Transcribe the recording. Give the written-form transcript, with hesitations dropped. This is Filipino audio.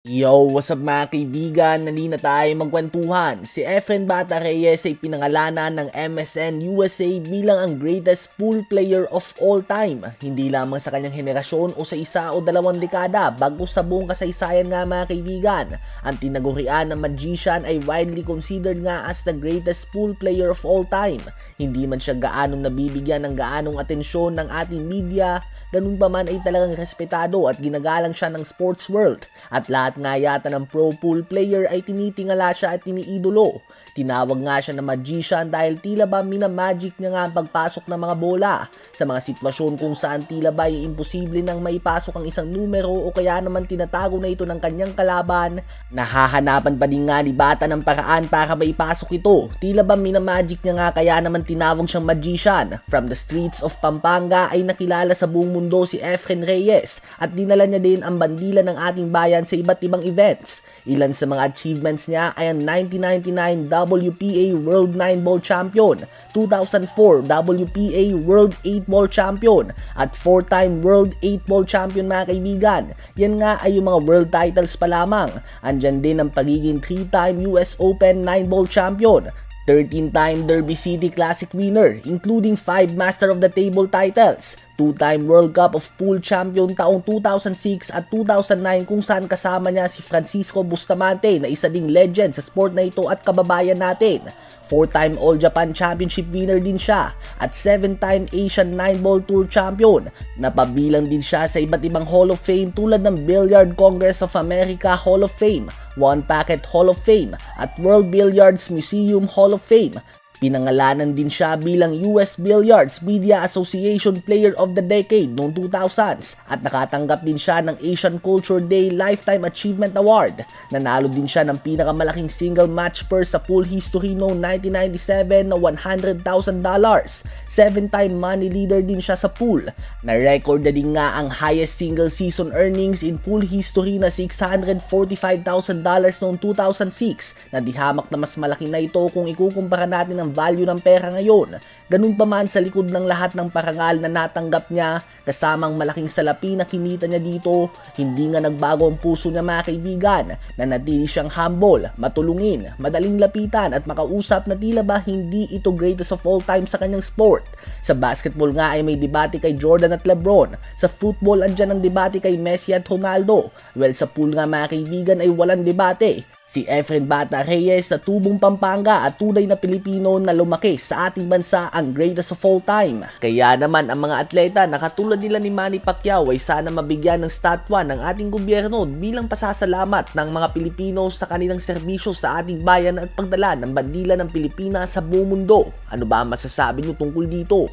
Yo, what's up mga kaibigan? Nali na tayo magkwentuhan. Si Efren Bata Reyes ay pinangalanan ng MSN USA bilang ang greatest pool player of all time. Hindi lamang sa kanyang henerasyon o sa isa o dalawang dekada, bagkus sa buong kasaysayan nga mga kaibigan. Ang tinagurian ng magician ay widely considered nga as the greatest pool player of all time. Hindi man siya gaanong nabibigyan ng gaanong atensyon ng ating media, ganun pa man ay talagang respetado at ginagalang siya ng sports world. At lahat nga yata ng pro pool player ay tinitingala siya at tiniidolo. Tinawag nga siya na magician dahil tila ba minamagic niya nga ang pagpasok ng mga bola sa mga sitwasyon kung saan tila ba ay imposible nang maipasok ang isang numero o kaya naman tinatago na ito ng kanyang kalaban. Nahahanapan pa din nga ni Bata ng paraan para maipasok ito. Tila ba minamagic niya nga kaya naman tinawag siyang magician. From the streets of Pampanga ay nakilala sa buong mundo si Efren Reyes at dinala niya din ang bandila ng ating bayan sa iba't ibang events. Ilan sa mga achievements niya ay ang 1999 WPA World 9 Ball Champion, 2004 WPA World 8 Ball Champion, at 4-time World 8 Ball Champion mga kaibigan. Yan nga ay yung mga world titles pa lamang. Andyan din ang pagiging 3-time US Open 9 Ball Champion, 13-time Derby City Classic winner, including 5 Master of the Table titles, 2-time World Cup of Pool Champion taong 2006 at 2009 kung saan kasama niya si Francisco Bustamante na isa ding legend sa sport na ito at kababayan natin. 4-time All Japan Championship winner din siya at 7-time Asian 9-Ball Tour Champion. Napabilang din siya sa iba't ibang Hall of Fame tulad ng Billiard Congress of America Hall of Fame, One Packet Hall of Fame at World Billiards Museum Hall of Fame. Pinangalanan din siya bilang US Billiards Media Association Player of the Decade noong 2000s at nakatanggap din siya ng Asian Culture Day Lifetime Achievement Award. Nanalo din siya ng pinakamalaking single match purse sa pool history noong 1997 na $100,000. 7-time money leader din siya sa pool. Na-record na din nga ang highest single season earnings in pool history na $645,000 noong 2006 na dihamak na mas malaki na ito kung ikukumpara natin ang value ng pera ngayon. Ganun pa man sa likod ng lahat ng parangal na natanggap niya, kasamang malaking salapi na kinita niya dito, hindi nga nagbago ang puso niya mga kaibigan. Nanatili siyang humble, matulungin, madaling lapitan at makausap na tila ba hindi ito greatest of all time sa kanyang sport. Sa basketball nga ay may debate kay Jordan at Lebron. Sa football andyan ang debate kay Messi at Ronaldo. Well, sa pool nga mga kaibigan ay walang debate. Si Efren Bata Reyes na tubong Pampanga at tunay na Pilipino na lumaki sa ating bansa ang greatest of all time. Kaya naman ang mga atleta na katulad nila ni Manny Pacquiao ay sana mabigyan ng statwa ng ating gobyerno bilang pasasalamat ng mga Pilipino sa kanilang serbisyo sa ating bayan at pagdala ng bandila ng Pilipinas sa buong mundo. Ano ba masasabi niyo tungkol dito?